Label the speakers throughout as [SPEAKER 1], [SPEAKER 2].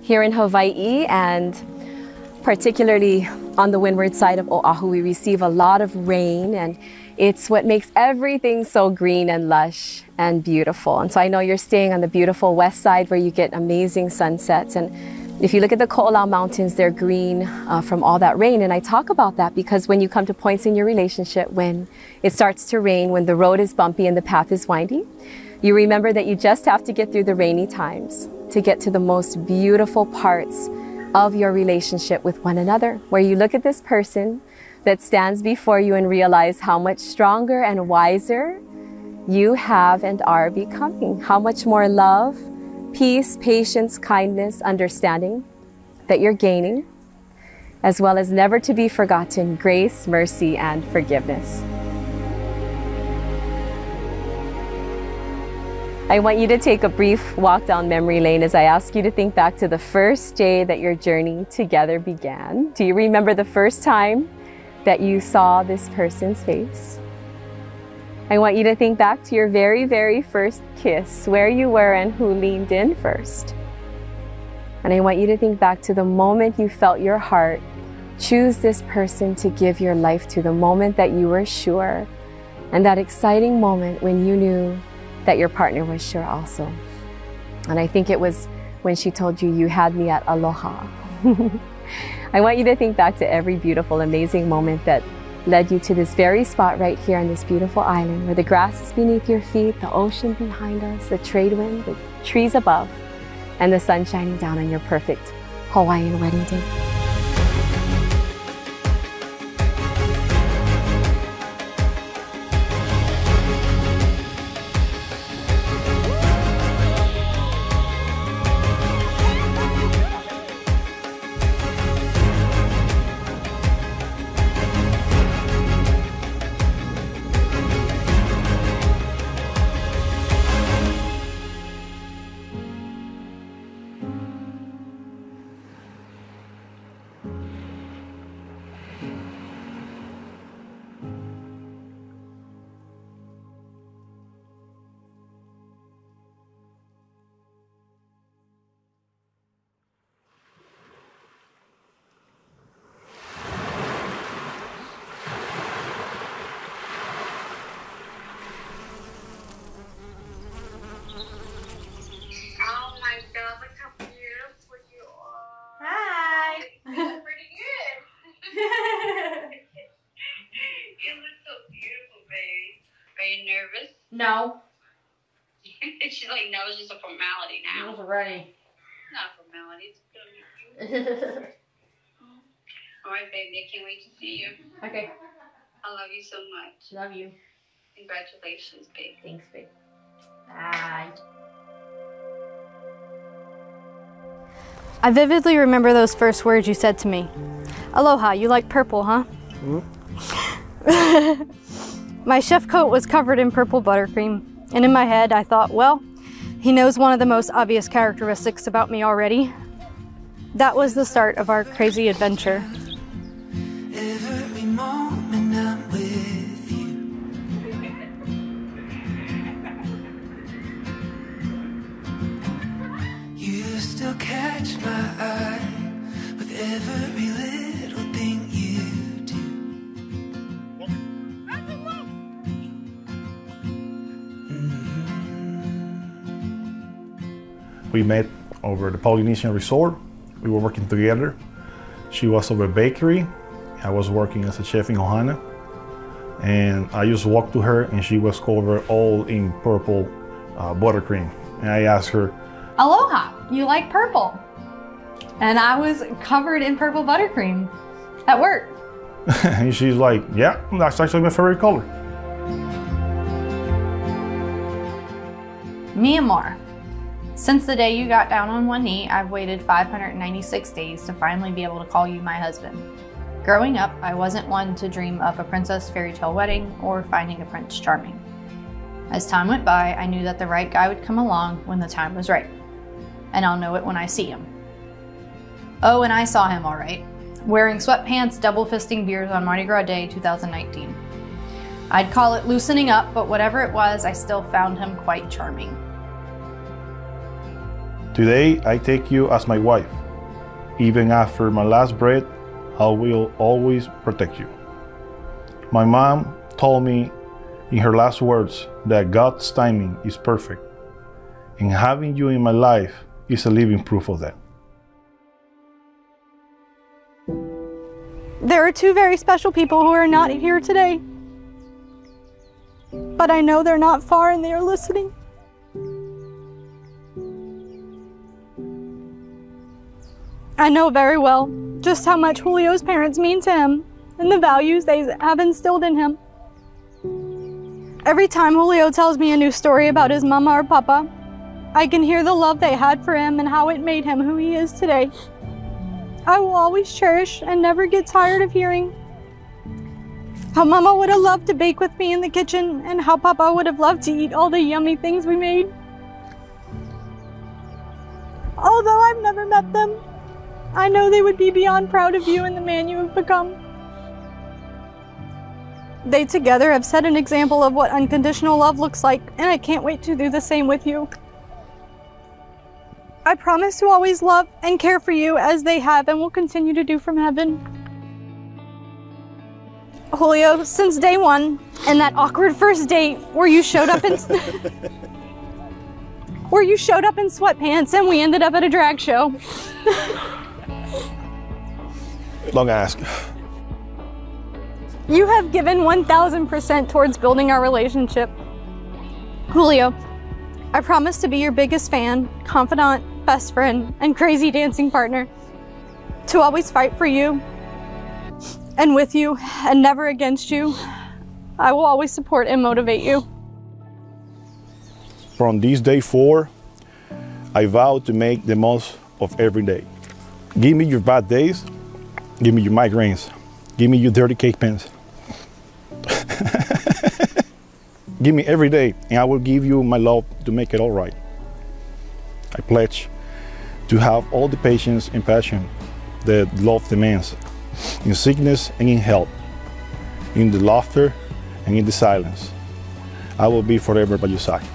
[SPEAKER 1] Here in Hawaii, and particularly on the windward side of Oahu, we receive a lot of rain, and it's what makes everything so green and lush and beautiful. And so I know you're staying on the beautiful west side where you get amazing sunsets. And if you look at the Ko'olau Mountains, they're green from all that rain. And I talk about that because when you come to points in your relationship, when it starts to rain, when the road is bumpy and the path is windy, you remember that you just have to get through the rainy times to get to the most beautiful parts of your relationship with one another, where you look at this person that stands before you and realize how much stronger and wiser you have and are becoming, how much more love, peace, patience, kindness, understanding that you're gaining, as well as never to be forgotten grace, mercy, and forgiveness. I want you to take a brief walk down memory lane as I ask you to think back to the first day that your journey together began. Do you remember the first time that you saw this person's face? I want you to think back to your very, very first kiss, where you were and who leaned in first. And I want you to think back to the moment you felt your heart choose this person to give your life to, the moment that you were sure, and that exciting moment when you knew that your partner was sure also. And I think it was when she told you, "You had me at aloha." I want you to think back to every beautiful, amazing moment that led you to this very spot right here on this beautiful island, where the grass is beneath your feet, the ocean behind us, the trade wind, the trees above, and the sun shining down on your perfect Hawaiian wedding day.
[SPEAKER 2] No.
[SPEAKER 3] She's like, no, it's just a formality now.
[SPEAKER 2] I was ready.
[SPEAKER 3] Not a formality, it's gonna be cute. Alright, baby, I can't wait to see you.
[SPEAKER 2] Okay.
[SPEAKER 3] I love you so much.
[SPEAKER 2] Love you.
[SPEAKER 3] Congratulations, babe.
[SPEAKER 2] Thanks, babe. Bye.
[SPEAKER 4] I vividly remember those first words you said to me. Aloha, you like purple, huh? My chef coat was covered in purple buttercream, and in my head I thought, well, he knows one of the most obvious characteristics about me already. That was the start of our crazy adventure.
[SPEAKER 5] Every moment I'm with you. You still catch my eye with every little thing you do.
[SPEAKER 6] We met over the Polynesian resort. We were working together. She was over a bakery. I was working as a chef in Ohana. And I just walked to her and she was covered all in purple buttercream. And I asked her,
[SPEAKER 4] Aloha, you like purple? And I was covered in purple buttercream at work.
[SPEAKER 6] and she's like, yeah, that's actually my favorite color.
[SPEAKER 4] Me and more. Since the day you got down on one knee, I've waited 596 days to finally be able to call you my husband. Growing up, I wasn't one to dream of a princess fairy tale wedding or finding a Prince Charming. As time went by, I knew that the right guy would come along when the time was right. And I'll know it when I see him. Oh, and I saw him all right, wearing sweatpants, double fisting beers on Mardi Gras Day 2019. I'd call it loosening up, but whatever it was, I still found him quite charming.
[SPEAKER 6] Today, I take you as my wife. Even after my last breath, I will always protect you. My mom told me in her last words that God's timing is perfect, and having you in my life is a living proof of that.
[SPEAKER 7] There are two very special people who are not here today, but I know they're not far and they are listening. I know very well just how much Julio's parents mean to him and the values they have instilled in him. Every time Julio tells me a new story about his mama or papa, I can hear the love they had for him and how it made him who he is today. I will always cherish and never get tired of hearing how Mama would have loved to bake with me in the kitchen and how Papa would have loved to eat all the yummy things we made. Although I've never met them, I know they would be beyond proud of you and the man you have become. They together have set an example of what unconditional love looks like, and I can't wait to do the same with you. I promise to always love and care for you as they have and will continue to do from heaven. Julio, since day one, and that awkward first date where you showed up in sweatpants and we ended up at a drag show.
[SPEAKER 6] Don't ask.
[SPEAKER 7] You have given 1000% towards building our relationship. Julio, I promise to be your biggest fan, confidant, best friend, and crazy dancing partner. To always fight for you and with you and never against you. I will always support and motivate you.
[SPEAKER 6] From this day forward, I vow to make the most of every day. Give me your bad days, give me your migraines, give me your dirty cake pens. Give me every day, and I will give you my love to make it all right. I pledge to have all the patience and passion that love demands, in sickness and in health, in the laughter and in the silence. I will be forever by your side.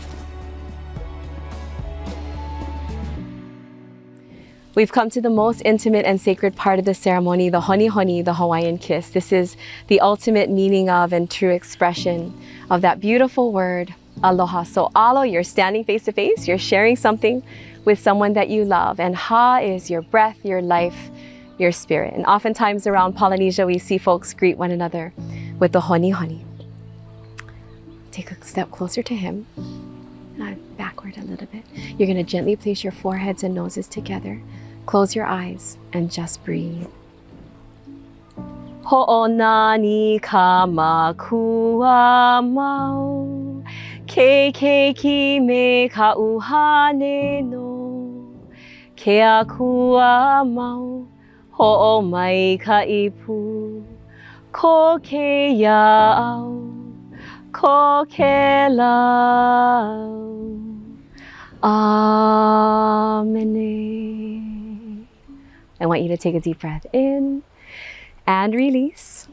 [SPEAKER 1] We've come to the most intimate and sacred part of the ceremony, the honi honi, the Hawaiian kiss. This is the ultimate meaning of and true expression of that beautiful word, aloha. So alo, you're standing face to face, you're sharing something with someone that you love, and ha is your breath, your life, your spirit. And oftentimes around Polynesia, we see folks greet one another with the honi honi. Take a step closer to him, backward a little bit. You're gonna gently place your foreheads and noses together. Close your eyes and just breathe. Ho'onani kamakua mau, keiki me ka'uhane no, keakua mau, ho'omai ka'ipu, ko ke ia'au, ko ke lau. Amen. I want you to take a deep breath in and release.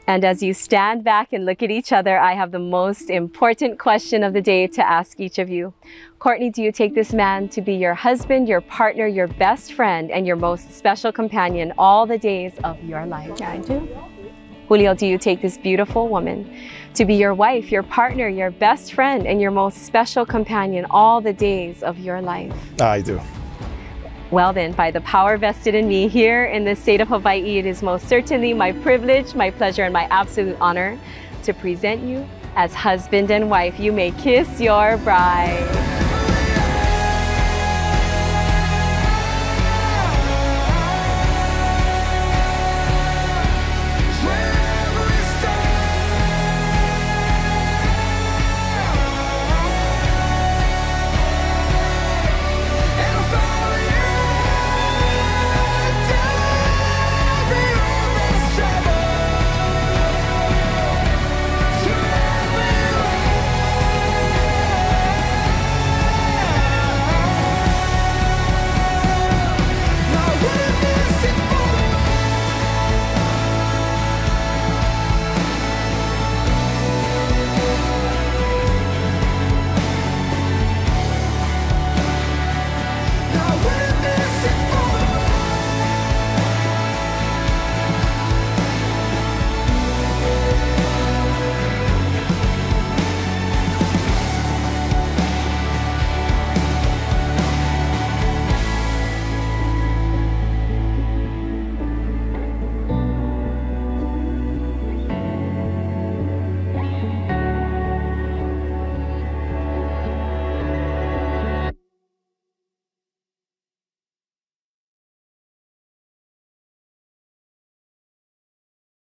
[SPEAKER 1] And as you stand back and look at each other, I have the most important question of the day to ask each of you. Cortne, do you take this man to be your husband, your partner, your best friend, and your most special companion all the days of your life?
[SPEAKER 7] Yeah, I do.
[SPEAKER 1] Julio, do you take this beautiful woman to be your wife, your partner, your best friend, and your most special companion all the days of your life?
[SPEAKER 6] I do.
[SPEAKER 1] Well then, by the power vested in me here in the state of Hawaii, it is most certainly my privilege, my pleasure, and my absolute honor to present you as husband and wife. You may kiss your bride.